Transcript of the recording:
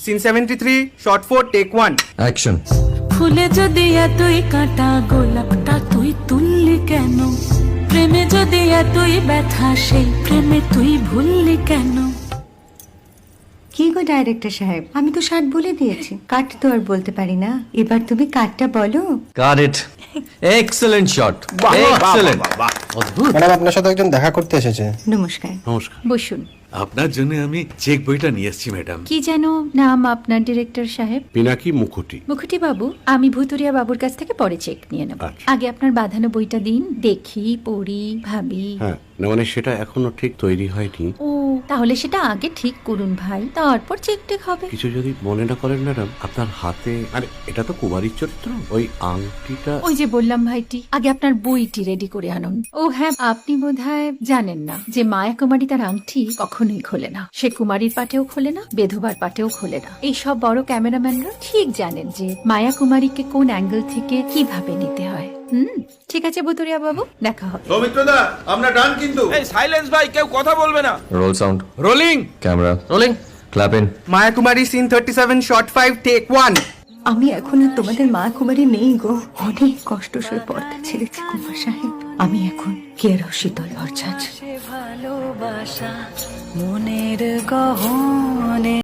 Scene 73 short 4 take 1 action. ফুলে যদি এতই কাটা গোলাপটা তুই তুললি কেন? প্রেমে যদি এতই ব্যথা সেই প্রেমে তুই ভুললি কেন? কি গো ডাইরেক্টর সাহেব, আমি তো 60 বলে দিয়েছি, কাট তো আর বলতে পারি না, এবার তুমি কাটটা বলো। Got it. Excellent shot, excellent. অদ্ভুত। ম্যাডাম, আপনার সাথে একজন দেখা করতে এসেছে। নমস্কার। নমস্কার। বসুন। আপনার জন্য আমি চেক বইটা নিয়ে এসেছি ম্যাডাম। কি যেন নাম আপনার ডিরেক্টর সাহেব? পিনাকি মুখোটি। মুখুটি বাবু, আমি ভুতুরিয়া বাবুর কাছ থেকে পরে চেক নিয়ে নেব। আচ্ছা। আগে আপনার বাঁধানো বইটা দিন, দেখি, পড়ি, ভাবি। হ্যাঁ, না মানে সেটা এখনো ঠিক তৈরি হয়নি। ও, তাহলে সেটা আগে ঠিক করুন ভাই, তারপর চেক টেক হবে। কিছু যদি মনে না করেন ম্যাডাম, আপনার হাতে, আরে এটা তো কুমারীর চরিত্র, ওই আংটিটা। ওই যে বললাম ভাইটি, আগে আপনার বইটি রেডি করে আনুন। ও হ্যাঁ, আপনি বোধহয় জানেন না যে মায়া কুমারী তার আংটি কখনোই খোলে না। সে কুমারীর পাটেও খোলে না, বেধবার পাটেও খোলে না। এই সব বড় ক্যামেরাম্যানরা ঠিক জানেন যে মায়া কুমারীকে কোন অ্যাঙ্গেল থেকে কিভাবে নিতে হয়। ঠিক আছে ভুতুরিয়া বাবু, দেখা হবে। সৌমিত্রদা, আমরা ডান কিন্তু। এই সাইলেন্স ভাই, কেউ কথা বলবে না। Roll sound, rolling. Camera rolling, clap in. Maya Kumari scene 37 shot 5 take 1 আমি এখন আর তোমাদের মা কুমারী নেই গো, অনেক কষ্ট সয়ে পর্দা ছেড়েছি কুমার সাহেব। আমি এখন কেরো শীতল ভরছাছ। ভালোবাসা মনের গহনে